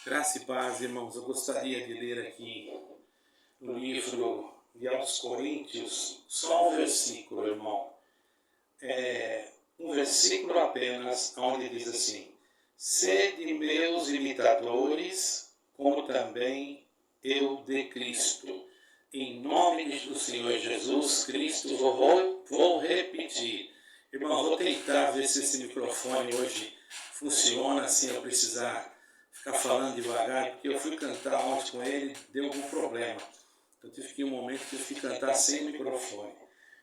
Graça e paz, irmãos. Eu gostaria de ler aqui no livro de aos Coríntios, só um versículo, irmão. Um versículo apenas, onde diz assim: sede meus imitadores, como também eu de Cristo. Em nome do Senhor Jesus Cristo, vou repetir. Irmão, vou tentar ver se esse microfone hoje funciona, assim eu precisar ficar falando devagar, porque eu fui cantar ontem com ele, deu algum problema. Eu tive que ir um momento que eu fui cantar sem microfone.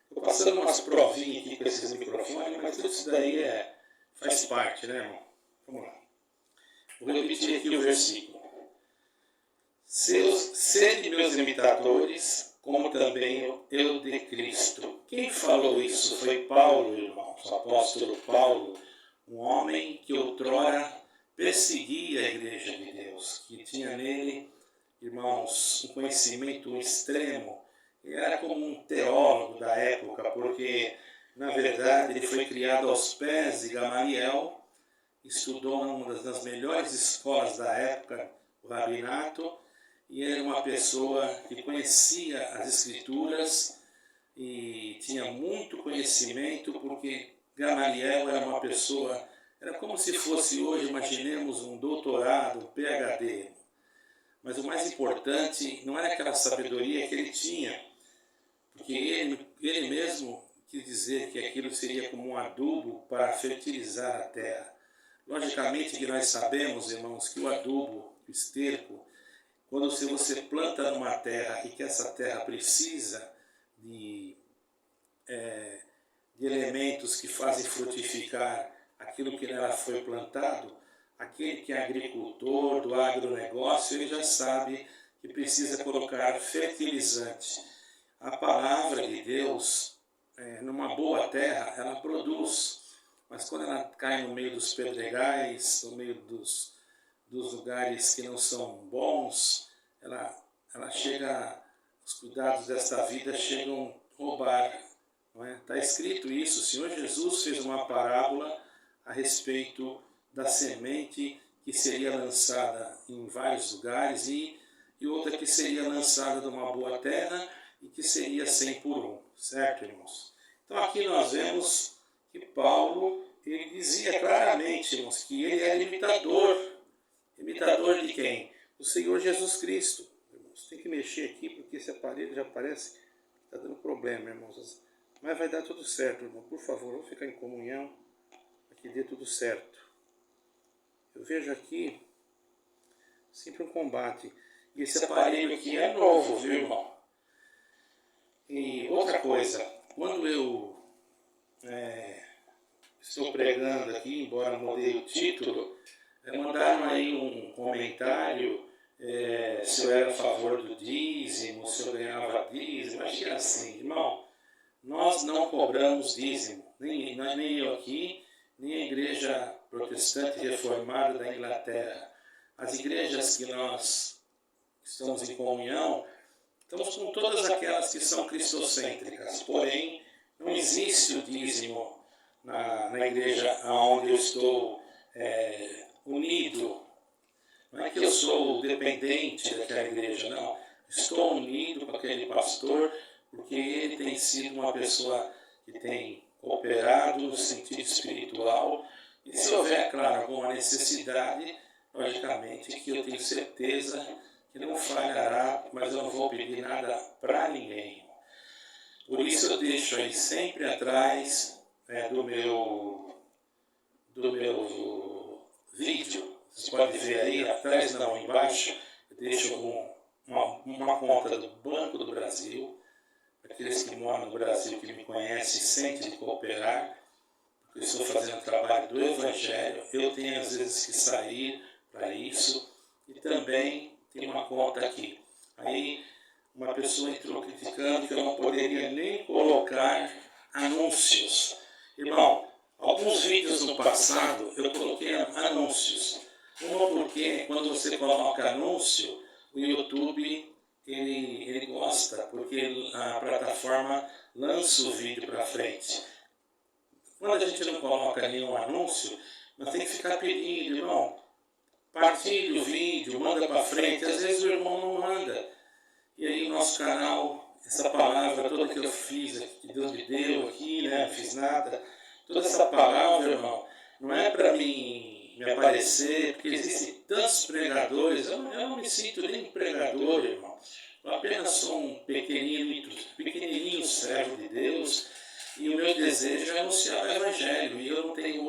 Estou passando umas provinhas aqui com esses microfones, mas tudo isso daí faz parte, né, irmão? Vamos lá. Vou repetir aqui o versículo. Sede meus imitadores, como também eu de Cristo. Quem falou isso foi Paulo, irmãos, o apóstolo Paulo, um homem que outrora perseguia a igreja de Deus, que tinha nele, irmãos, um conhecimento extremo. Ele era como um teólogo da época, porque, na verdade, ele foi criado aos pés de Gamaliel, estudou numa das melhores escolas da época, o rabinato, e era uma pessoa que conhecia as Escrituras e tinha muito conhecimento, porque Gamaliel era uma pessoa, era como se fosse hoje, imaginemos, um doutorado, um PhD. Mas o mais importante não era aquela sabedoria que ele tinha, porque ele mesmo quis dizer que aquilo seria como um adubo para fertilizar a terra. Logicamente que nós sabemos, irmãos, que o adubo, o esterco, quando você planta numa terra e que essa terra precisa de elementos que fazem frutificar aquilo que nela foi plantado, aquele que é agricultor do agronegócio, ele já sabe que precisa colocar fertilizante. A palavra de Deus, numa boa terra, ela produz, mas quando ela cai no meio dos pedregais, no meio dos lugares que não são bons, ela chega, os cuidados desta vida chegam a roubar. Está escrito isso, o Senhor Jesus fez uma parábola a respeito da semente que seria lançada em vários lugares e outra que seria lançada numa boa terra e que seria 100 por 1, certo, irmãos? Então aqui nós vemos que Paulo, ele dizia claramente, irmãos, que ele era imitador. Imitador de quem? O Senhor Jesus Cristo. Irmãos, tem que mexer aqui porque esse aparelho já parece que está dando problema, irmãos. Mas vai dar tudo certo, irmão. Por favor, vamos ficar em comunhão para que dê tudo certo. Eu vejo aqui sempre um combate. E esse aparelho aqui é novo, viu, irmão? E outra coisa, quando eu estou pregando aqui, embora mudei o título, mandaram aí um comentário se eu era a favor do dízimo, se eu ganhava dízimo. Achei assim, irmão, nós não cobramos dízimo, nem eu aqui, nem a igreja protestante reformada da Inglaterra. As igrejas que nós estamos em comunhão, estamos com todas aquelas que são cristocêntricas, porém não existe o dízimo na igreja onde eu estou unido. Não é que eu sou dependente daquela igreja, não. Estou unido com aquele pastor porque ele tem sido uma pessoa que tem cooperado no sentido espiritual. E se houver, claro, alguma necessidade, logicamente que eu tenho certeza que não falhará, mas eu não vou pedir nada para ninguém. Por isso eu deixo aí sempre atrás do meu vídeo, você pode ver aí atrás, não, embaixo, eu deixo uma conta do Banco do Brasil. Aqueles que moram no Brasil, que me conhecem, sentem de cooperar, porque eu estou fazendo o trabalho do Evangelho, eu tenho às vezes que sair para isso, e também tem uma conta aqui. Aí uma pessoa entrou criticando que eu não poderia nem colocar anúncios. Irmão, alguns vídeos no passado eu coloquei anúncios. Uma porque quando você coloca anúncio, o YouTube ele gosta, porque a plataforma lança o vídeo para frente. Quando a gente não coloca nenhum anúncio, nós temos que ficar pedindo, irmão, partilhe o vídeo, manda para frente, às vezes o irmão não manda. E aí o nosso canal, essa palavra toda que eu fiz, que Deus me deu aqui, né, não fiz nada, toda essa palavra, irmão, não é para mim me aparecer, porque existem tantos pregadores, eu não me sinto nem um pregador, irmão. Eu apenas sou um pequenininho servo de Deus, e o meu desejo é anunciar o Evangelho, e eu não tenho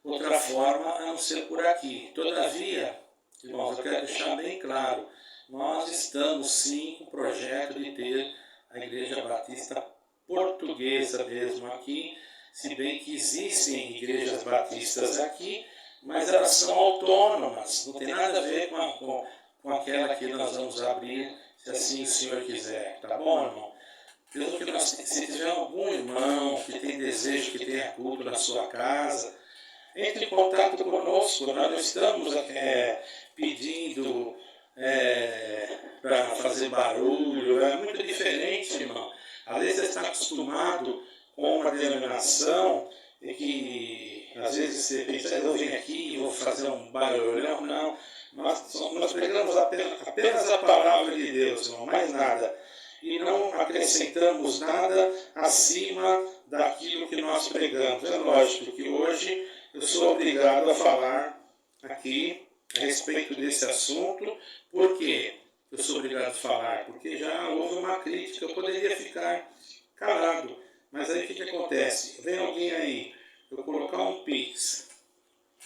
outra forma a não ser por aqui. Todavia, irmãos, eu quero deixar bem claro, nós estamos sim com o projeto de ter a Igreja Batista Portuguesa mesmo aqui, se bem que existem igrejas batistas aqui, mas elas são autônomas, não tem nada a ver com aquela que nós vamos abrir, se assim o Senhor quiser, tá bom, irmão? Pelo que se tiver algum irmão que tem desejo que tenha culto na sua casa, entre em contato conosco, nós não estamos pedindo para fazer barulho, é muito diferente, irmão. Às vezes você está acostumado com uma denominação e que às vezes você pensa, eu venho aqui e vou fazer um barulhão. Não, nós pregamos apenas a palavra de Deus, irmão, mais nada. E não acrescentamos nada acima daquilo que nós pregamos. É lógico que hoje eu sou obrigado a falar aqui a respeito desse assunto. Por quê? Eu sou obrigado a falar? Porque já houve uma crítica, eu poderia ficar calado. Mas aí o que acontece? Vem alguém aí, eu colocar um Pix,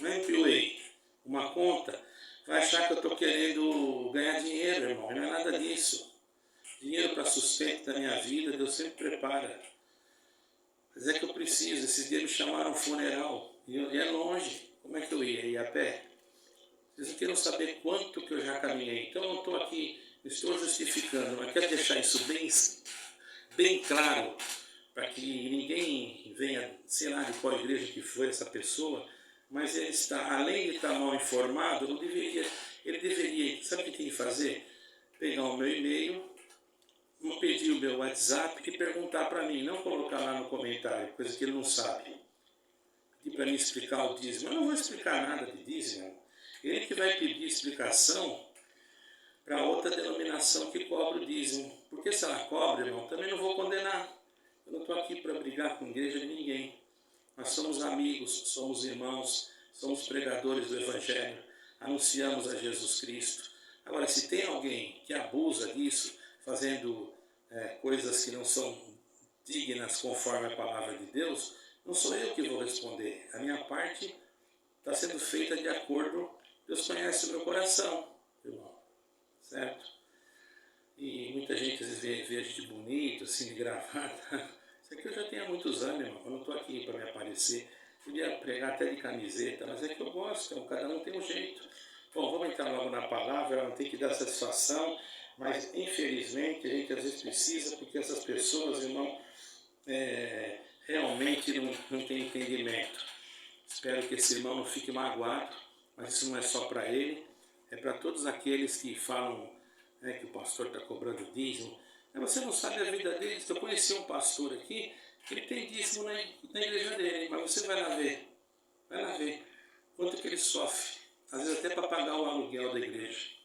um MPWay, uma conta, vai achar que eu estou querendo ganhar dinheiro, irmão. Não é nada disso. Dinheiro para sustento da minha vida, Deus sempre prepara. Mas é que eu preciso. Esses dias me chamaram um funeral. E é longe. Como é que eu ia? Ia a pé? Vocês não querem saber quanto que eu já caminhei. Então eu não estou aqui, estou justificando, mas quero deixar isso bem claro, para que ninguém venha, sei lá de qual igreja que foi essa pessoa, mas ele está, além de estar mal informado, ele deveria, sabe o que tem que fazer? Pegar o meu e-mail, pedir o meu WhatsApp e perguntar para mim, não colocar lá no comentário, coisa que ele não sabe. Pedir para mim explicar o dízimo. Eu não vou explicar nada de dízimo. Ele que vai pedir explicação para outra denominação que cobra o dízimo. Porque se ela cobra, irmão, também não vou condenar. Eu não estou aqui para brigar com a igreja de ninguém. Nós somos amigos, somos irmãos, somos pregadores do Evangelho, anunciamos a Jesus Cristo. Agora, se tem alguém que abusa disso, fazendo coisas que não são dignas conforme a palavra de Deus, não sou eu que vou responder. A minha parte está sendo feita de acordo, Deus conhece o meu coração, irmão, certo? E muita gente às vezes vê a gente bonito, assim, de gravata. Isso aqui eu já tenho há muitos anos, irmão, eu não estou aqui para me aparecer. Podia pregar até de camiseta, mas é que eu gosto, então cada um tem um jeito. Bom, vamos entrar logo na palavra, não tem que dar satisfação, mas infelizmente a gente às vezes precisa, porque essas pessoas, irmão, realmente não têm entendimento. Espero que esse irmão não fique magoado, mas isso não é só para ele, é para todos aqueles que falam que o pastor está cobrando dízimo. Mas você não sabe a vida deles. Eu conheci um pastor aqui, que ele tem dízimo na igreja dele, mas você vai lá ver quanto que ele sofre, às vezes até para pagar o aluguel da igreja.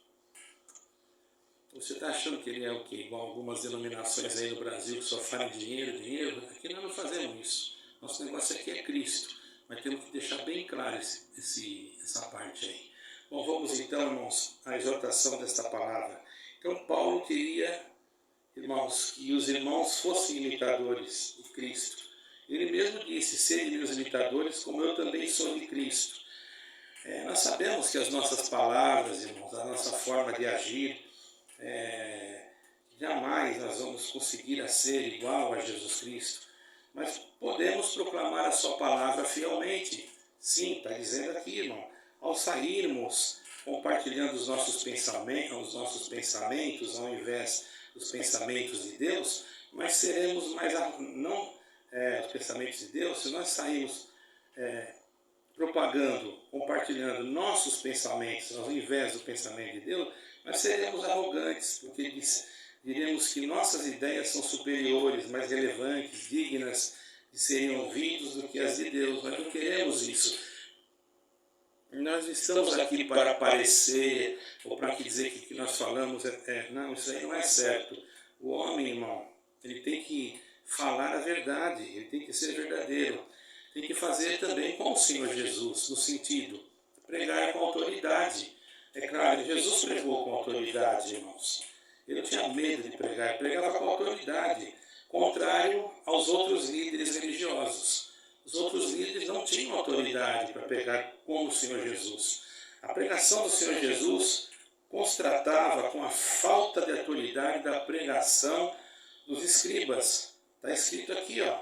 Você está achando que ele é o quê? Igual algumas denominações aí no Brasil que só falam dinheiro? Aqui nós não fazemos isso. Nosso negócio aqui é Cristo, mas temos que deixar bem claro essa parte aí. Bom, vamos então, irmãos, à exortação desta palavra. Então, Paulo queria, irmãos, que os irmãos fossem imitadores de Cristo. Ele mesmo disse, sede meus imitadores, como eu também sou de Cristo. Nós sabemos que as nossas palavras, irmãos, a nossa forma de agir, jamais nós vamos conseguir ser igual a Jesus Cristo. Mas podemos proclamar a sua palavra fielmente. Sim, está dizendo aqui, irmão, ao sairmos compartilhando os nossos pensamentos ao invés dos pensamentos de Deus, mas seremos não os pensamentos de Deus, se nós sairmos propagando, compartilhando nossos pensamentos ao invés do pensamento de Deus, nós seremos arrogantes, porque diremos que nossas ideias são superiores, mais relevantes, dignas de serem ouvidos do que as de Deus. Nós não queremos isso. Nós não estamos aqui para aparecer ou para dizer que o que nós falamos não, isso aí não é certo. O homem, irmão, ele tem que falar a verdade, ele tem que ser verdadeiro. Tem que fazer também com o Senhor Jesus, no sentido de pregar com autoridade. É claro, Jesus pregou com autoridade, irmãos. Ele não tinha medo de pregar, ele pregava com autoridade, contrário aos outros líderes religiosos. Os outros líderes não tinham autoridade para pregar como o Senhor Jesus. A pregação do Senhor Jesus constatava com a falta de autoridade da pregação dos escribas. Está escrito aqui, ó.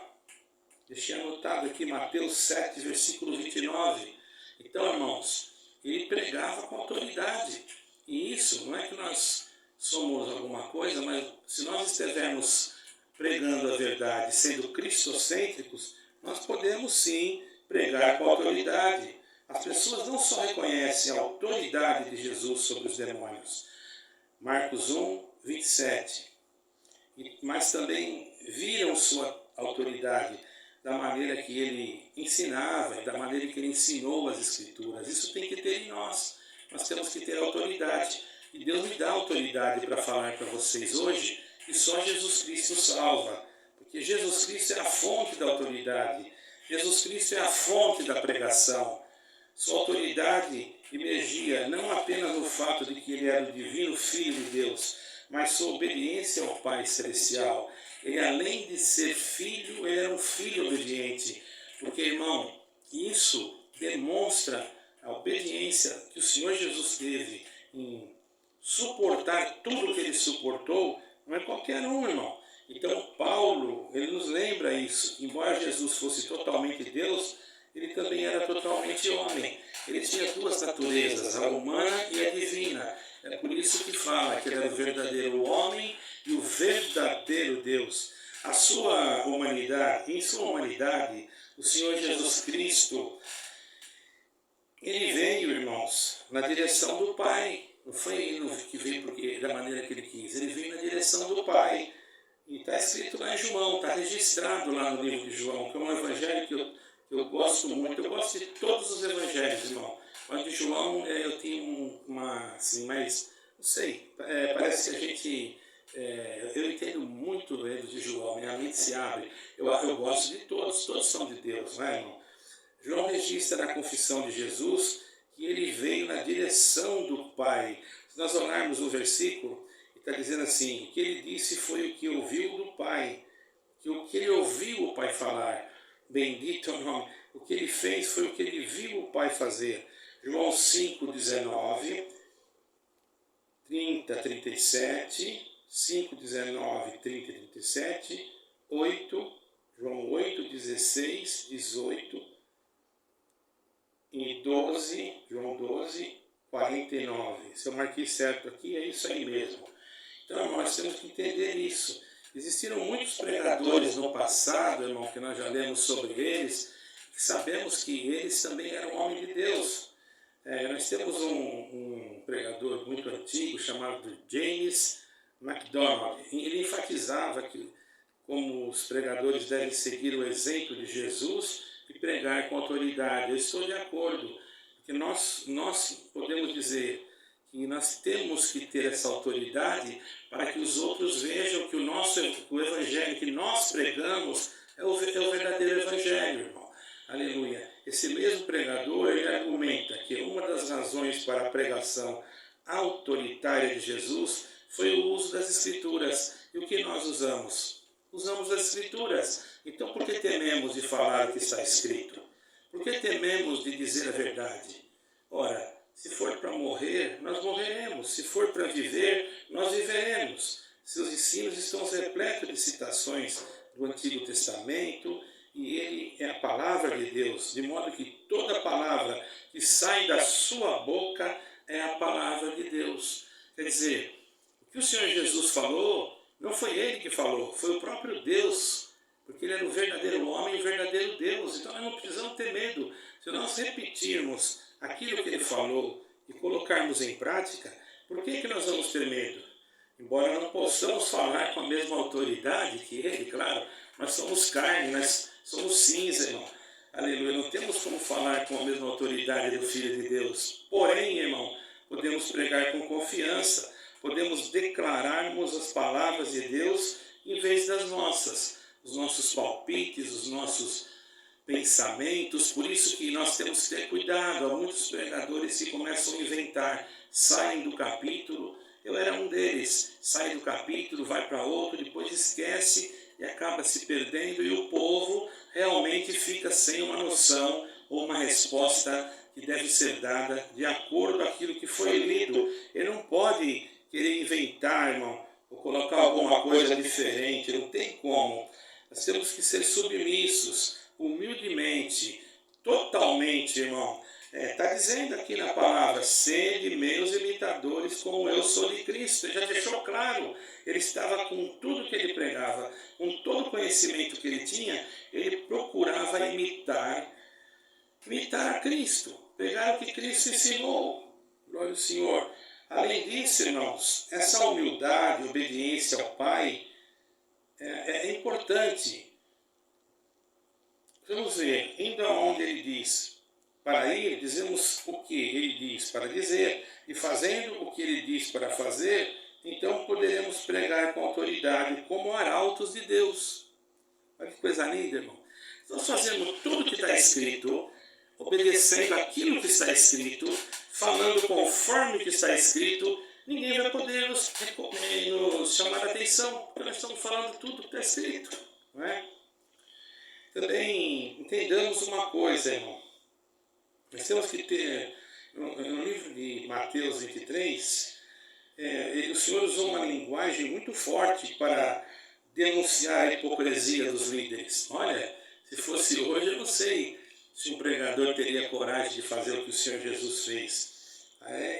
Deixei anotado aqui, Mateus 7, versículo 29. Então, irmãos, ele pregava com autoridade. E isso não é que nós somos alguma coisa, mas se nós estivermos pregando a verdade, sendo cristocêntricos, nós podemos sim pregar com autoridade. As pessoas não só reconhecem a autoridade de Jesus sobre os demônios, Marcos 1, 27, mas também viram sua autoridade da maneira que ele ensinava e da maneira que ele ensinou as Escrituras. Isso tem que ter em nós. Nós temos que ter autoridade. E Deus me dá autoridade para falar para vocês hoje que só Jesus Cristo salva. Porque Jesus Cristo é a fonte da autoridade. Jesus Cristo é a fonte da pregação. Sua autoridade emergia não apenas no fato de que ele era o divino Filho de Deus, mas sua obediência ao Pai Celestial. Ele, além de ser filho, ele era um filho obediente. Porque, irmão, isso demonstra a obediência que o Senhor Jesus teve em suportar tudo o que ele suportou. Não é qualquer um, irmão. Então, Paulo, ele nos lembra isso. Embora Jesus fosse totalmente Deus, ele também era totalmente homem. Ele tinha duas naturezas, a humana e a divina. É por isso que fala que ele era o verdadeiro homem e o verdadeiro Deus. A sua humanidade, em sua humanidade, o Senhor Jesus Cristo, ele veio, irmãos, na direção do Pai. Não foi ele que veio porque, da maneira que ele quis. Ele veio na direção do Pai. E está escrito lá em João, está registrado lá no livro de João, que é um evangelho que eu gosto muito. Eu gosto de todos os evangelhos, irmão. Mas de João eu tenho uma, assim, mais, não sei, parece que a gente, eu entendo muito do livro de João, minha mente se abre. Eu gosto de todos são de Deus, não é, irmão? João registra na confissão de Jesus que ele veio na direção do Pai. Se nós olharmos o versículo, está dizendo assim, o que ele disse foi o que ouviu do Pai, que o que ele ouviu o Pai falar, bendito é o nome, o que ele fez foi o que ele viu o Pai fazer. João 5, 19, 30, 37, 5, 19, 30 e 37, 8, João 8, 16, 18 e 12, João 12, 49. Se eu marquei certo aqui, é isso aí mesmo. Então, nós temos que entender isso. Existiram muitos pregadores no passado, irmão, que nós já lemos sobre eles, que sabemos que eles também eram homens de Deus. Nós temos um pregador muito antigo chamado James MacDonald. Ele enfatizava que como os pregadores devem seguir o exemplo de Jesus e pregar com autoridade. Eu estou de acordo, porque nós podemos dizer que nós temos que ter essa autoridade para que os outros vejam que o evangelho que nós pregamos é o verdadeiro evangelho, irmão. Aleluia. Esse mesmo pregador, ele argumenta que uma das razões para a pregação autoritária de Jesus foi o uso das Escrituras. E o que nós usamos? Usamos as Escrituras. Então, por que tememos de falar o que está escrito? Por que tememos de dizer a verdade? Ora, se for para morrer, nós morreremos. Se for para viver, nós viveremos. Seus ensinos estão repletos de citações do Antigo Testamento, e ele é a palavra de Deus, de modo que toda palavra que sai da sua boca é a palavra de Deus. Quer dizer, o que o Senhor Jesus falou, não foi ele que falou, foi o próprio Deus, porque ele era o verdadeiro homem e o verdadeiro Deus. Então nós não precisamos ter medo. Se nós repetirmos aquilo que ele falou e colocarmos em prática, por que nós vamos ter medo? Embora não possamos falar com a mesma autoridade que ele, claro, nós somos carne, nós somos cinza, irmão. Aleluia, não temos como falar com a mesma autoridade do Filho de Deus. Porém, irmão, podemos pregar com confiança, podemos declararmos as palavras de Deus em vez das nossas, os nossos palpites, os nossos pensamentos. Por isso que nós temos que ter cuidado. Há muitos pregadores que começam a inventar, saem do capítulo. Eu era um deles, sai do capítulo, vai para outro, depois esquece e acaba se perdendo, e o povo realmente fica sem uma noção ou uma resposta que deve ser dada de acordo com aquilo que foi lido. Ele não pode querer inventar, irmão, ou colocar alguma coisa diferente, não tem como. Nós temos que ser submissos, humildemente, totalmente, irmão. Está dizendo aqui na palavra, sede meus imitadores como eu sou de Cristo. Ele já deixou claro, ele estava com tudo que ele pregava, com todo o conhecimento que ele tinha, ele procurava imitar a Cristo, pegar o que Cristo ensinou. Glória ao Senhor. Além disso, irmãos, essa humildade, obediência ao Pai é importante. Vamos ver, indo aonde ele diz para ir, dizemos o que ele diz para dizer, e fazendo o que ele diz para fazer, então poderemos pregar com autoridade como arautos de Deus. Olha que coisa linda, irmão. Nós fazemos tudo o que está escrito, obedecendo aquilo que está escrito, falando conforme o que está escrito, ninguém vai poder nos chamar a atenção, porque nós estamos falando tudo que está escrito, não é? Também entendamos uma coisa, irmão. Nós temos que ter, no livro de Mateus 23, o Senhor usou uma linguagem muito forte para denunciar a hipocrisia dos líderes. Olha, se fosse hoje, eu não sei se um pregador teria coragem de fazer o que o Senhor Jesus fez.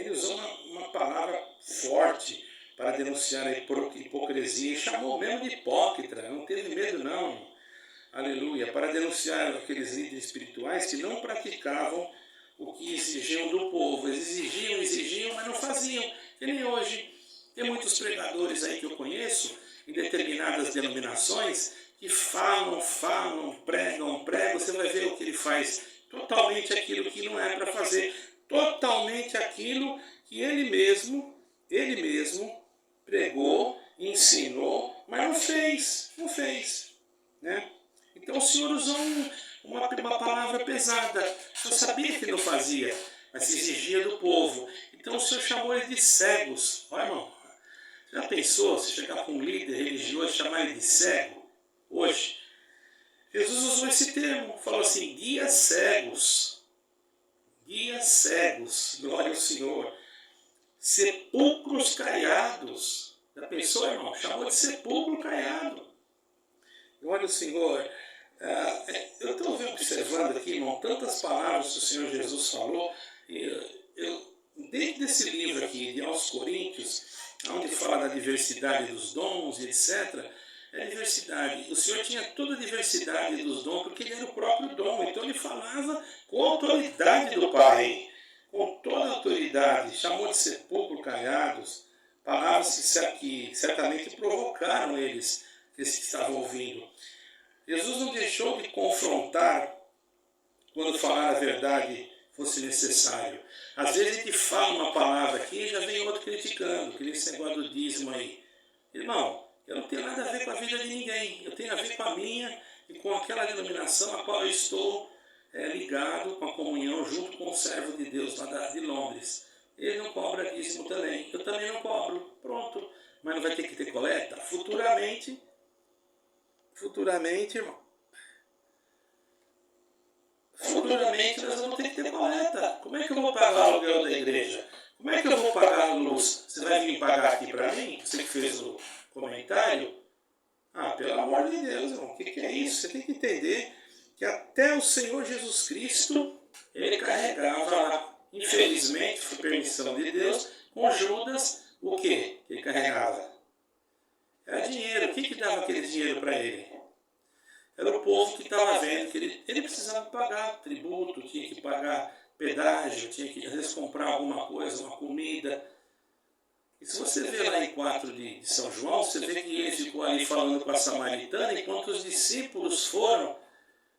Ele usou uma palavra forte para denunciar a hipocrisia e chamou mesmo de hipócrita, não teve medo não. Aleluia, para denunciar aqueles líderes espirituais que não praticavam o que exigiam do povo. Eles exigiam, mas não faziam. E nem hoje. Tem muitos pregadores aí que eu conheço, em determinadas denominações, que falam, pregam. Você vai ver o que ele faz. Totalmente aquilo que não é para fazer. Totalmente aquilo que ele mesmo pregou, ensinou, mas não fez. Né? Então o Senhor usou uma palavra pesada. O Senhor sabia que não fazia, mas exigia do povo. Então o Senhor chamou ele de cegos. Olha, irmão, já pensou se chegar com um líder religioso e chamar ele de cego? Hoje, Jesus usou esse termo, falou assim, guias cegos, glória ao Senhor, sepulcros caiados. Já pensou, irmão? Chamou de sepulcro caiado. Glória ao Senhor. Eu estou observando aqui, irmão, tantas palavras que o Senhor Jesus falou. Dentro desse livro aqui, de aos Coríntios, onde fala da diversidade dos dons, etc., é diversidade. O Senhor tinha toda a diversidade dos dons, porque ele era o próprio dom. Então ele falava com a autoridade do Pai, com toda a autoridade. Chamou de sepulcro caiados, palavras que certamente provocaram eles, que estavam ouvindo. Jesus não deixou de confrontar quando falar a verdade fosse necessário. Às vezes a gente fala uma palavra aqui e já vem outro criticando, que esse negócio do dízimo aí. Irmão, eu não tenho nada a ver com a vida de ninguém. Eu tenho a ver com a minha e com aquela denominação a qual eu estou ligado, com a comunhão, junto com o servo de Deus lá de Londres. Ele não cobra dízimo também. Eu também não cobro. Pronto. Mas não vai ter que ter coleta? Futuramente, irmão. Futuramente nós vamos ter que ter coleta. Como é que eu vou pagar o aluguel da igreja? Como é que eu vou pagar a luz? Você vai vir pagar aqui para mim? Você que fez o comentário? Pelo amor de Deus, irmão. O que é isso? Você tem que entender que até o Senhor Jesus Cristo, ele carregava lá. Infelizmente, por permissão de Deus, com Judas, o quê? Que ele carregava? Era dinheiro. O que dava aquele dinheiro para ele? Era o povo que estava vendo que ele precisava pagar tributo, tinha que pagar pedágio, tinha que às vezes comprar alguma coisa, uma comida. E se você vê lá em 4 de São João, você vê que ele ficou ali falando com a samaritana, enquanto os discípulos foram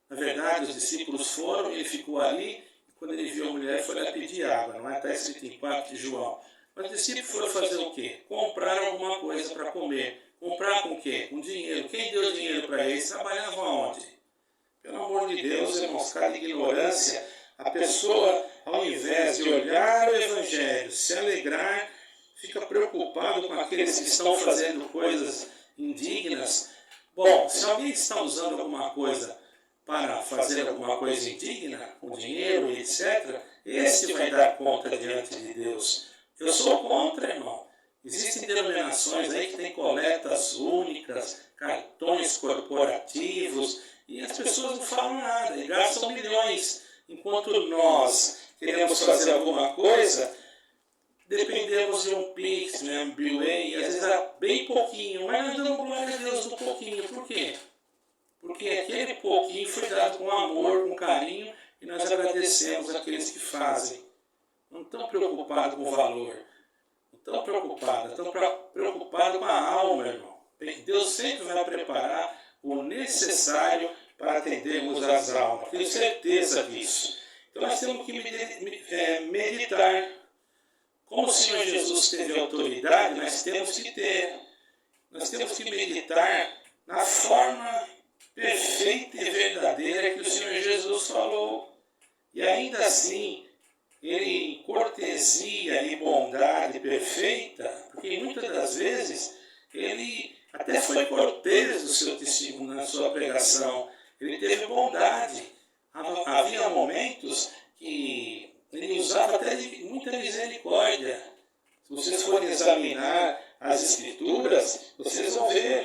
Na verdade, os discípulos foram, ele ficou ali, e quando ele viu a mulher, foi lá pedir água, não é? Está escrito em 4 de João. Mas os discípulos foram fazer o quê? Comprar alguma coisa para comer. Comprar com o quê? Com dinheiro. Quem deu dinheiro para eles? Trabalhavam aonde? Pelo amor de Deus, irmãos, cada ignorância, a pessoa, ao invés de olhar o Evangelho, se alegrar, fica preocupado com aqueles que estão fazendo coisas indignas. Bom, se alguém está usando alguma coisa para fazer alguma coisa indigna, com dinheiro e etc., esse vai dar conta diante de Deus. Eu sou contra, irmão. Existem denominações aí que têm coletas únicas, cartões corporativos, e as pessoas não falam nada, e gastam milhões. Enquanto nós queremos fazer alguma coisa, dependemos de um Pix, um MBA, e às vezes é bem pouquinho, mas nós damos glória a Deus do pouquinho. Por quê? Porque aquele pouquinho foi dado com amor, com carinho, e nós agradecemos aqueles que fazem. Não estão preocupados com o valor, não estão preocupados com a alma, irmão. Deus sempre vai preparar o necessário para atendermos as almas. Tenho certeza disso. Então nós temos que meditar. Como o Senhor Jesus teve autoridade, nós temos que ter. Nós temos que meditar na forma perfeita e verdadeira que o Senhor Jesus falou. E ainda assim, ele em cortesia e bondade perfeita, porque muitas das vezes ele até foi cortês no seu testemunho, na sua pregação. Ele teve bondade. Havia momentos que ele usava até de muita misericórdia. Se vocês forem examinar as Escrituras, vocês vão ver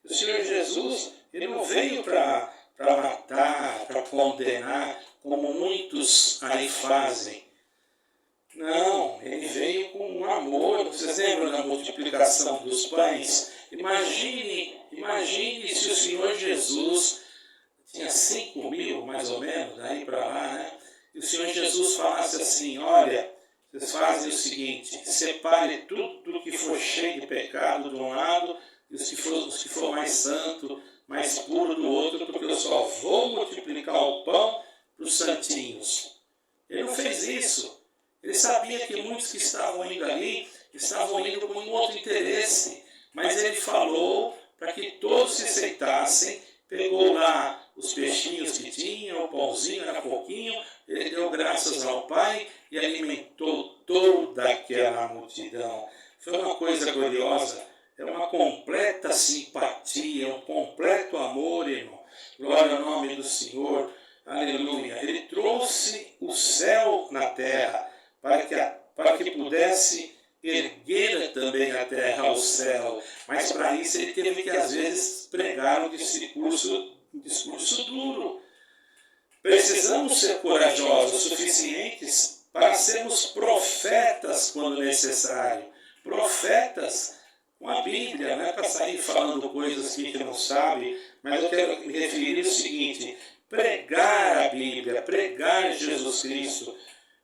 que o Senhor Jesus ele não veio para matar, para condenar, como muitos aí fazem. Não, ele veio com um amor. Vocês lembram da multiplicação dos pães? Imagine se o Senhor Jesus tinha 5.000, mais ou menos, daí para lá, né? E o Senhor Jesus falasse assim, olha, vocês fazem o seguinte, separe tudo que for cheio de pecado de um lado, e os que for mais santo, mais puro do outro, porque eu só vou multiplicar o pão para os santinhos. Ele não fez isso. Ele sabia que muitos que estavam indo ali, estavam indo com um outro interesse. Mas ele falou para que todos se aceitassem, pegou lá os peixinhos que tinha, o pãozinho era pouquinho, ele deu graças ao Pai e alimentou toda aquela multidão. Foi uma coisa gloriosa, é uma completa simpatia, um completo amor, irmão. Glória ao nome do Senhor, aleluia. Ele trouxe o céu na terra, para que pudesse erguer também a terra ao céu. Mas para isso ele teve que, às vezes, pregar um discurso duro. Precisamos ser corajosos o suficientes para sermos profetas quando necessário. Profetas com a Bíblia, não é para sair falando coisas que a gente não sabe, mas eu quero me referir ao seguinte, pregar a Bíblia, pregar Jesus Cristo.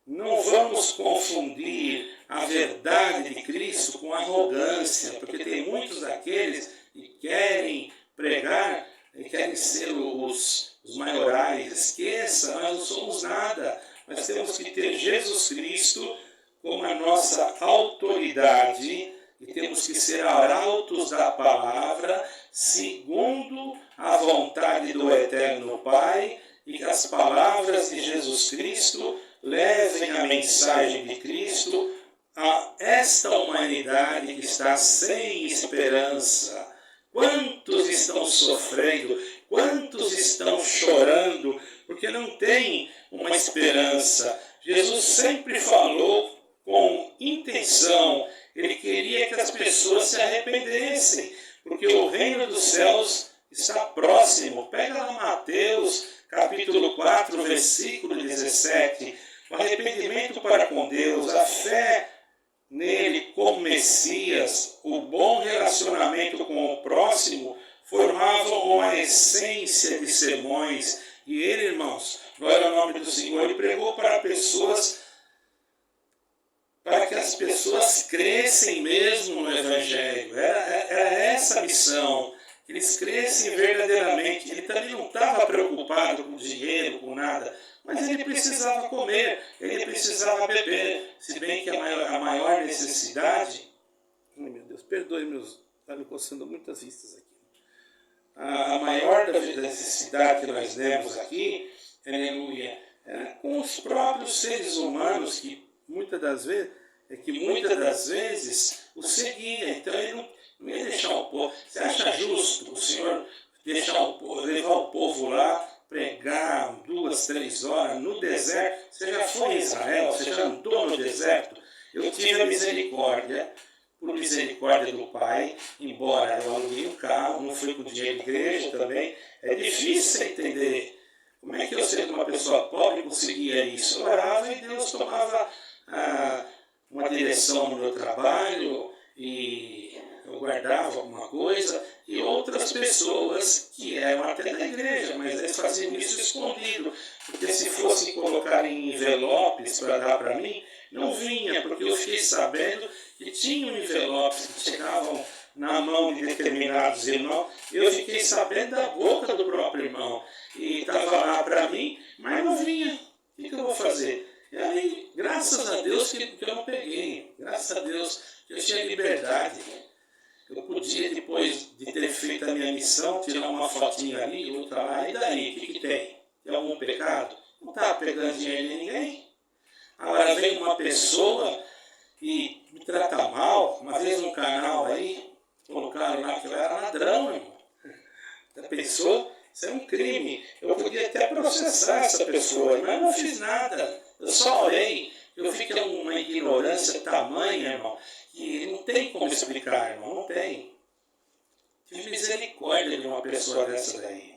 Não vamos confundir a verdade de Cristo com arrogância, porque tem muitos daqueles que querem pregar e querem ser os maiorais. Esqueça, nós não somos nada. Nós temos que ter Jesus Cristo como a nossa autoridade e temos que ser arautos da palavra segundo a vontade do Eterno Pai e que as palavras de Jesus Cristo levem a mensagem de Cristo a esta humanidade que está sem esperança. Quantos estão sofrendo? Quantos estão chorando? Porque não tem uma esperança. Jesus sempre falou com intenção. Ele queria que as pessoas se arrependessem, porque o reino dos céus está próximo. Pega lá Mateus, capítulo 4, versículo 17. O arrependimento para com Deus, a fé nele como Messias, o bom relacionamento com o próximo, formavam uma essência de sermões. E ele, irmãos, glória ao nome do Senhor, ele pregou para pessoas, para que as pessoas crescem mesmo no Evangelho. Era essa a missão, que eles crescem verdadeiramente. Ele também não estava preocupado preocupado com dinheiro, com nada, mas ele precisava comer, ele precisava beber, se bem que a maior necessidade... Ai, meu Deus, perdoe, está me coçando muitas vistas aqui. A maior da necessidade que nós temos aqui, aleluia, é com os próprios seres humanos, que muitas das vezes o seguia. Então ele não ia deixar o povo. Você acha justo o Senhor levar o povo lá, pregar 2, 3 horas no deserto? Você já foi em Israel? Você já andou no deserto? Eu tive a misericórdia, por misericórdia do Pai, embora eu aluguei um carro, não fui com dinheiro de igreja também. É difícil entender. Como é que eu, sendo uma pessoa pobre, conseguia isso? Eu orava e Deus tomava uma direção no meu trabalho, e eu guardava alguma coisa, e outras pessoas que eram até da igreja, mas eles faziam isso escondido, porque se fossem colocar em envelopes para dar para mim, não vinha, porque eu fiquei sabendo que tinham envelopes que chegavam na mão de determinados irmãos. Eu fiquei sabendo da boca do próprio irmão, e estava lá para mim, mas não vinha. O que eu vou fazer? E aí, graças a Deus que eu não peguei, graças a Deus que eu tinha liberdade. Eu podia, depois de ter feito a minha missão, tirar uma fotinha ali, outra lá, e daí? O que tem? Tem algum pecado? Não estava pegando dinheiro de ninguém. Agora vem uma pessoa e me trata mal. Uma vez no canal aí, colocaram lá que eu era ladrão, irmão. A pessoa, isso é um crime. Eu podia até processar essa pessoa, mas eu não fiz nada. Eu só orei. Eu vi que é uma ignorância tamanha, irmão, que não tem como explicar, irmão, não tem. Tive misericórdia de uma pessoa dessa daí.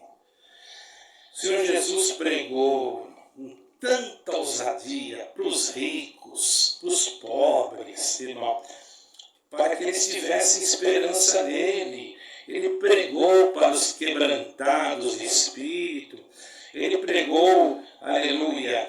O Senhor Jesus pregou com tanta ousadia para os ricos, para os pobres, irmão, para que eles tivessem esperança nele. Ele pregou para os quebrantados de espírito. Ele pregou, aleluia,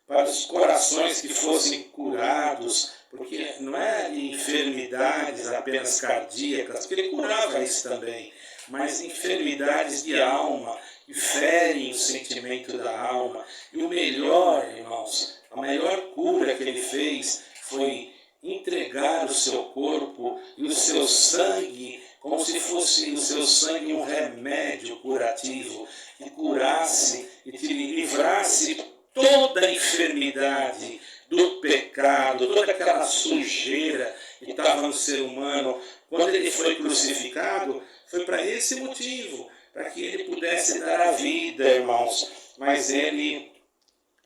para os corações que fossem curados, porque não é de enfermidades apenas cardíacas, porque ele curava isso também, mas enfermidades de alma, que ferem o sentimento da alma. E o melhor, irmãos, a maior cura que ele fez foi entregar o seu corpo e o seu sangue, como se fosse o seu sangue um remédio curativo, que curasse e te livrasse toda a enfermidade do pecado, toda aquela sujeira que estava no ser humano. Quando ele foi crucificado, foi para esse motivo, para que ele pudesse dar a vida, irmãos. Mas ele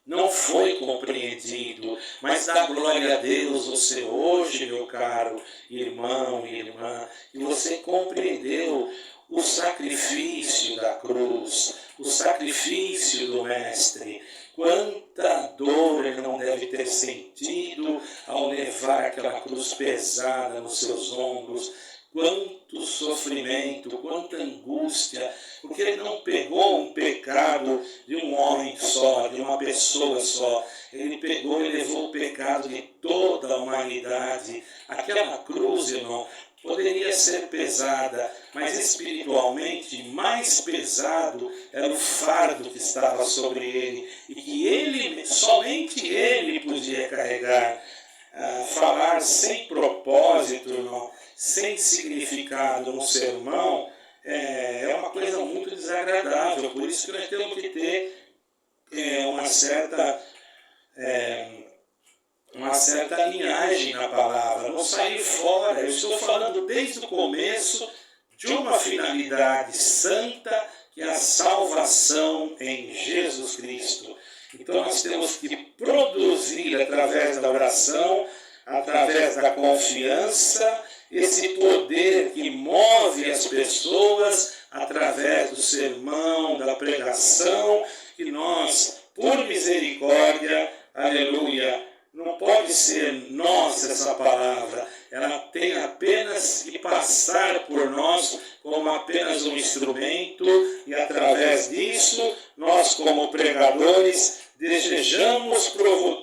não foi compreendido. Mas dá glória a Deus, você hoje, meu caro irmão e irmã, que você compreendeu o sacrifício da cruz, o sacrifício do Mestre. Quanta dor ele não deve ter sentido ao levar aquela cruz pesada nos seus ombros. Quanto sofrimento, quanta angústia, porque ele não pegou um pecado de um homem só, de uma pessoa só. Ele pegou e levou o pecado de toda a humanidade. Aquela cruz, irmão, poderia ser pesada, mas espiritualmente mais pesado era o fardo que estava sobre ele, e que ele, somente ele podia carregar. Falar sem propósito, irmão, sem significado no sermão, é uma coisa muito desagradável. Por isso que nós temos que ter uma certa linhagem na palavra, não sair fora. Eu estou falando desde o começo de uma finalidade santa, que é a salvação em Jesus Cristo. Então nós temos que produzir através da oração, através da confiança, esse poder que move as pessoas através do sermão, da pregação, que nós, por misericórdia, aleluia, não pode ser nossa essa palavra, ela tem apenas que passar por nós como apenas um instrumento, e através disso, nós como pregadores, desejamos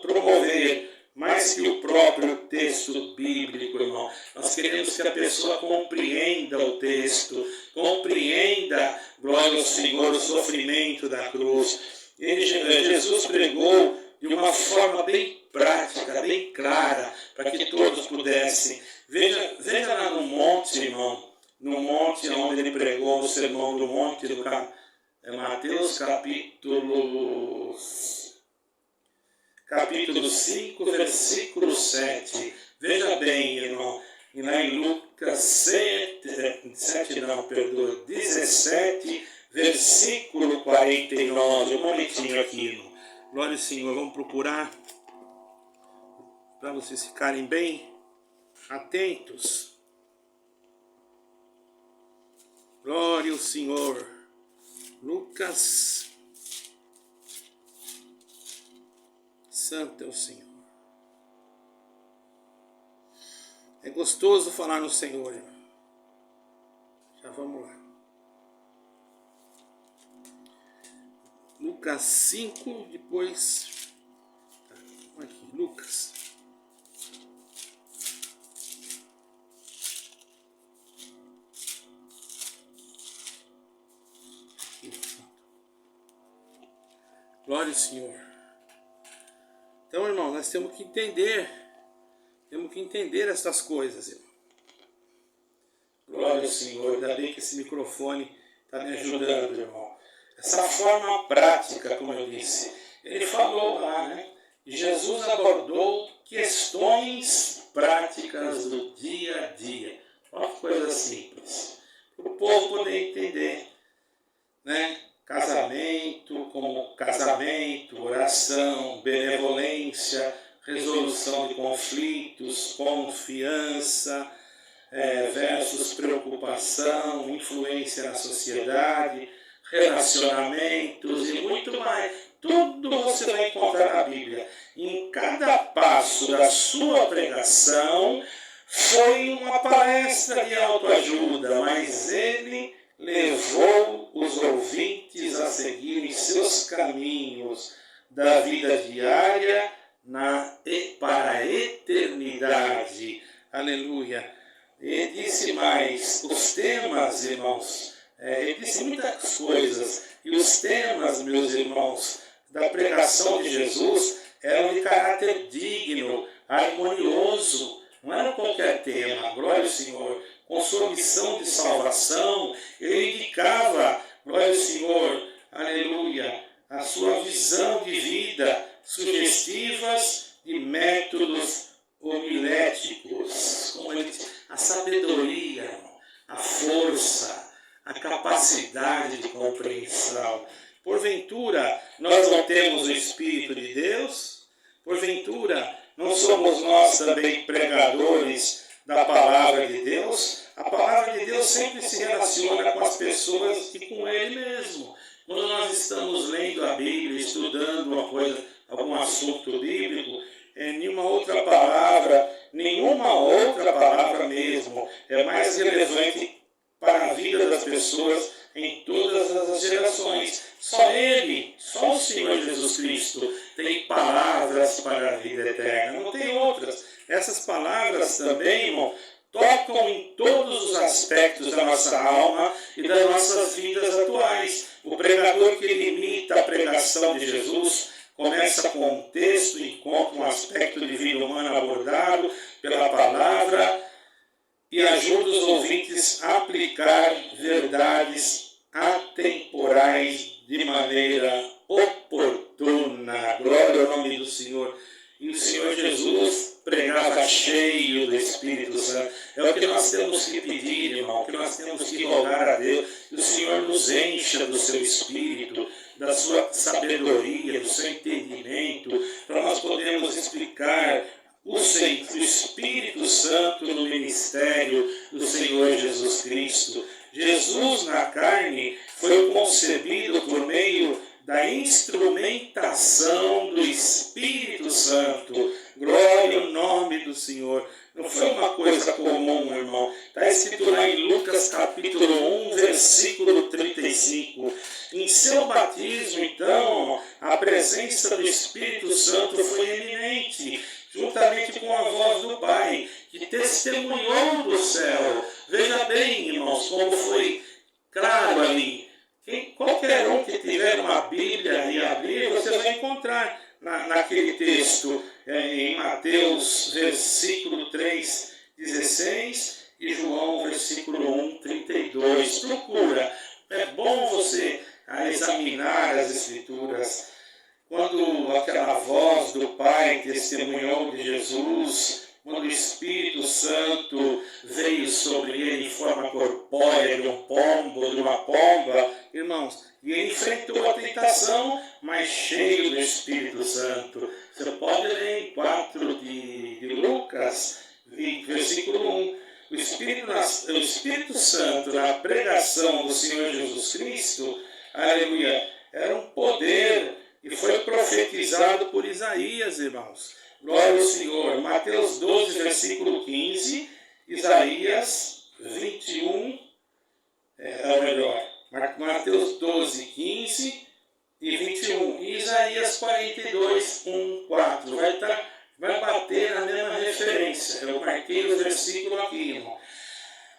promover mais que o próprio texto bíblico, irmão. Nós queremos que a pessoa compreenda o texto, compreenda glória ao Senhor, o sofrimento da cruz. Jesus pregou de uma forma bem prática, bem clara, para que todos pudessem. Veja lá no monte, irmão, no monte onde ele pregou o sermão do monte, Mateus capítulo 5, versículo 7. Veja bem, irmão, e lá em Lucas 17, versículo 49. Um momentinho aqui, irmão. Glória ao Senhor, vamos procurar para vocês ficarem bem atentos. Glória ao Senhor. Lucas, santo é o Senhor. É gostoso falar no Senhor, irmão. Já vamos lá. Lucas 5, depois... Aqui, Lucas. Glória ao Senhor. Então, irmão, nós temos que entender essas coisas, irmão. Glória ao Senhor. Ainda bem que esse microfone está me ajudando, irmão. Essa forma prática, como eu disse, ele falou lá, né? Jesus abordou questões práticas do dia a dia. Uma coisa simples, para o povo poder entender, né? Casamento, como casamento, oração, benevolência, resolução de conflitos, confiança, versus preocupação, influência na sociedade, relacionamentos e muito mais. Tudo você vai encontrar na Bíblia. Em cada passo da sua pregação foi uma palestra de autoajuda, mas ele levou os ouvintes a seguirem seus caminhos da vida diária para a eternidade. Aleluia. Ele disse mais, os temas, irmãos, ele disse muitas coisas, e os temas, meus irmãos, da pregação de Jesus eram de caráter digno, harmonioso, não era qualquer tema, glória ao Senhor, com sua missão de salvação, ele indicava, glória ao Senhor, aleluia, a sua visão de vida, sugestivas de métodos homiléticos, como ele diz, a sabedoria, a força, a capacidade de compreensão. Porventura, nós não temos o Espírito de Deus? Porventura, não somos nós também pregadores da palavra de Deus? A palavra de Deus sempre se relaciona com as pessoas e com Ele mesmo. Quando nós estamos lendo a Bíblia, estudando algum assunto bíblico, nenhuma outra palavra mesmo é mais relevante para a vida das pessoas em todas as gerações. Só Ele, só o Senhor Jesus Cristo tem palavras para a vida eterna, não tem outras. Essas palavras também, irmão, tocam em todos os aspectos da nossa alma e das nossas vidas atuais. O pregador que limita a pregação de Jesus começa com um texto e encontra um aspecto de vida humana abordado pela palavra e ajuda os ouvintes a aplicar verdades atemporais de maneira oportuna. Glória ao nome do Senhor. E o Senhor Jesus pregava cheio do Espírito Santo. É o que nós temos que pedir, irmão, o que nós temos que rogar a Deus. Que o Senhor nos encha do seu Espírito, da sua sabedoria, do seu entendimento, para nós podermos explicar o Espírito Santo no ministério do Senhor Jesus Cristo. Jesus na carne foi concebido por meio da instrumentação do Espírito Santo. Glória ao nome do Senhor. Não foi uma coisa comum, irmão. Está escrito lá em Lucas capítulo 1, versículo 35. Em seu batismo, então, a presença do Espírito Santo foi eminente, juntamente com a voz do Pai, que testemunhou do céu. Veja bem, irmãos, como foi claro ali. qualquer um que tiver uma Bíblia e abrir, você vai encontrar naquele texto, em Mateus, versículo 3, 16, e João, versículo 1, 32. Procura. É bom você examinar as Escrituras. Quando aquela voz do Pai testemunhou de Jesus, quando o Espírito Santo veio sobre ele em forma corpórea de um pombo, de uma pomba, irmãos, e ele enfrentou a tentação, mas cheio do Espírito Santo. Você pode ler em 4 de Lucas, versículo 1. O Espírito Santo, na pregação do Senhor Jesus Cristo, aleluia, era um poder e foi profetizado por Isaías, irmãos. Glória ao Senhor. Mateus 12, versículo 15, Isaías 21, Mateus 12, 15 e 21. E Isaías 42, 1, 4. Vai bater na mesma referência. Eu marquei o versículo aqui, irmão.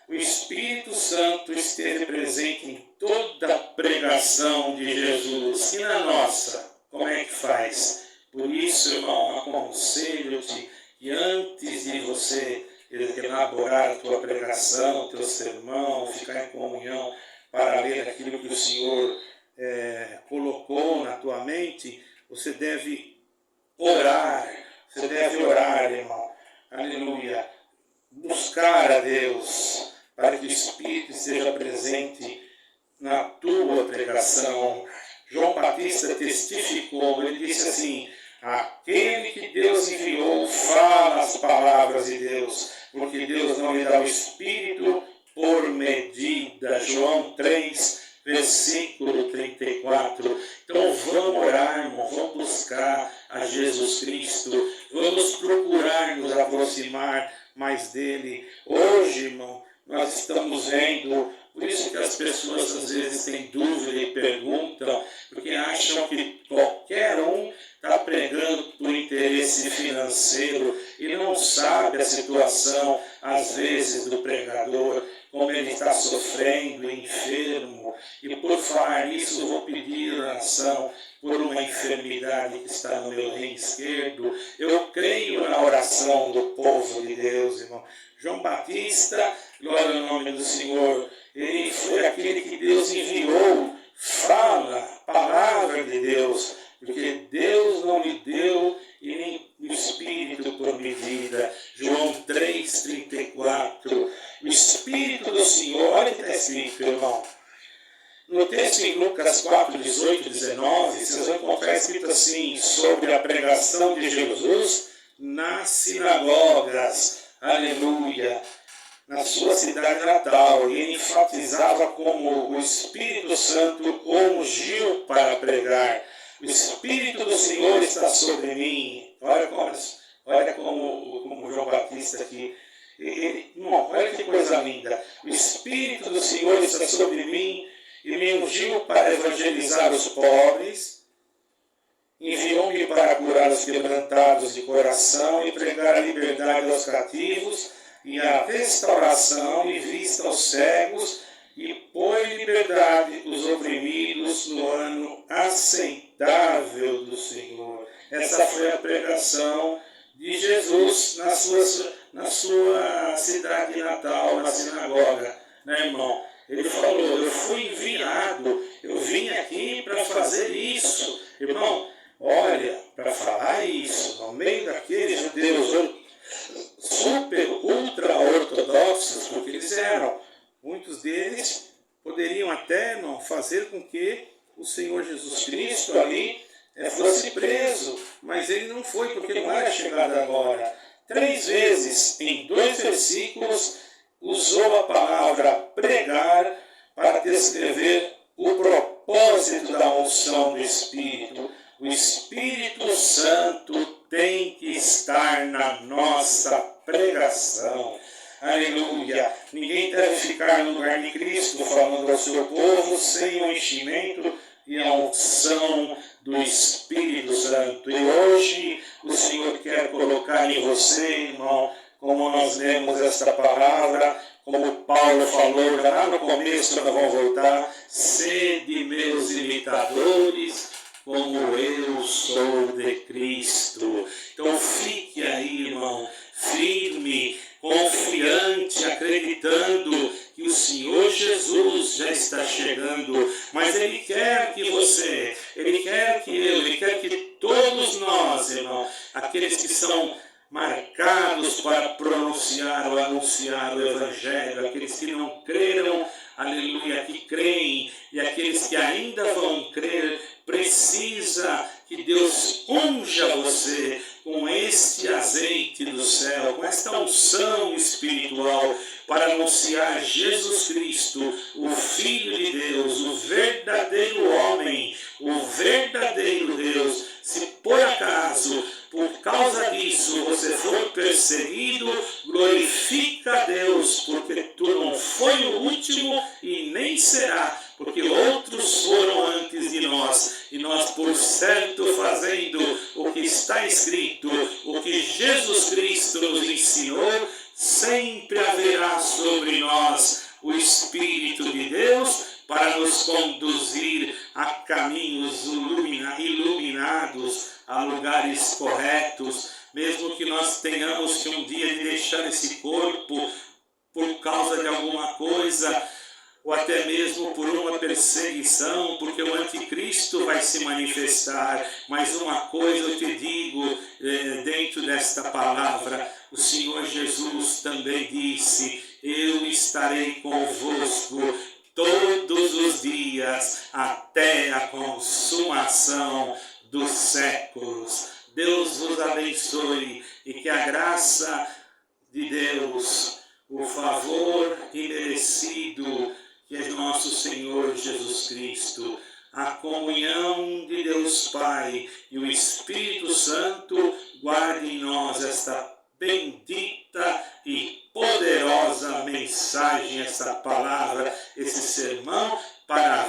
O Espírito Santo esteve presente em toda a pregação de Jesus. E na nossa, como é que faz? Por isso, irmão, aconselho-te que antes de você elaborar a tua pregação, teu sermão, ficar em comunhão para ler aquilo que o Senhor colocou na tua mente, você deve orar. Você deve orar, irmão. Aleluia. Buscar a Deus para que o Espírito esteja presente na tua pregação. João Batista testificou, ele disse assim: aquele que Deus enviou fala as palavras de Deus, porque Deus não lhe dá o Espírito por medida. João 3, versículo 34. Então vamos orar, irmão, vamos buscar a Jesus Cristo, vamos procurar nos aproximar mais dele. Hoje, irmão, nós estamos vendo, por isso que as pessoas às vezes têm dúvida e perguntam, porque acham que qualquer um está pregando por interesse financeiro e não sabe a situação, às vezes, do pregador, como ele está sofrendo, enfermo. E por falar nisso, vou pedir oração por uma enfermidade que está no meu rim esquerdo. Eu creio na oração do povo de Deus, irmão. João Batista, glória ao nome do Senhor, ele foi aquele que Deus enviou. Fala a palavra de Deus, porque Deus não lhe deu e nem o Espírito por medida. João 3, 34. O Espírito do Senhor, olha o que está escrito, irmão. No texto em Lucas 4, 18 e 19, vocês vão encontrar escrito assim, sobre a pregação de Jesus nas sinagogas. Aleluia! Na sua cidade natal. E ele enfatizava como o Espírito Santo o ungiu para pregar. O Espírito do Senhor está sobre mim. Olha como João Batista aqui. Olha que coisa linda. O Espírito do Senhor está sobre mim e me ungiu para evangelizar os pobres, enviou-me para curar os quebrantados de coração e pregar a liberdade aos cativos e a restauração e vista aos cegos e pôr em liberdade os oprimidos no ano aceitável do Senhor. Essa foi a pregação de Jesus na sua cidade natal, na sinagoga, né, irmão? Ele falou, eu fui enviado, eu vim aqui para fazer isso. Irmão, olha, para falar isso, no meio daqueles judeus super, ultra ortodoxos, porque eles eram, muitos deles poderiam até, irmão, fazer com que o Senhor Jesus Cristo ali fosse preso, mas ele não foi, porque não era chegado agora. 3 vezes, em 2 versículos, usou a palavra pregar para descrever o propósito da unção do Espírito. O Espírito Santo tem que estar na nossa pregação. Aleluia! Ninguém deve ficar no lugar de Cristo falando ao seu povo sem o enchimento e a unção do Espírito Santo. E hoje o Senhor quer colocar em você, irmão, como nós lemos esta palavra, como Paulo falou lá no começo, quando vão voltar, sede meus imitadores, como eu sou de Cristo. Então fique aí, irmão, firme, confiante, acreditando que o Senhor Jesus já está chegando, mas Ele quer que você, Ele quer que eu, Ele quer que todos nós, irmão, aqueles que são marcados para pronunciar ou anunciar o Evangelho, aqueles que não creram, aleluia, que creem, e aqueles que ainda vão crer, precisa que Deus unja você com este azeite do céu, com esta unção espiritual, para anunciar Jesus Cristo, o Filho de Deus, o verdadeiro homem, o verdadeiro Deus. Se por acaso, por causa disso, você for perseguido, glorifica a Deus, porque tu não foi o último e nem será, porque outros foram antes de nós, e nós, por certo, fazendo o que está escrito, o que Jesus Cristo nos ensinou, sempre haverá sobre nós o Espírito de Deus para nos conduzir a caminhos iluminados, a lugares corretos, mesmo que nós tenhamos que um dia de deixar esse corpo por causa de alguma coisa, ou até mesmo por uma perseguição, porque o anticristo vai se manifestar. Mas uma coisa eu te digo, dentro desta palavra, o Senhor Jesus também disse: eu estarei convosco todos os dias, até a consumação dos séculos. Deus vos abençoe e que a graça de Deus, o favor imerecido que é nosso Senhor Jesus Cristo, a comunhão de Deus Pai e o Espírito Santo guarde em nós esta bendita e poderosa mensagem, essa palavra, esse sermão para a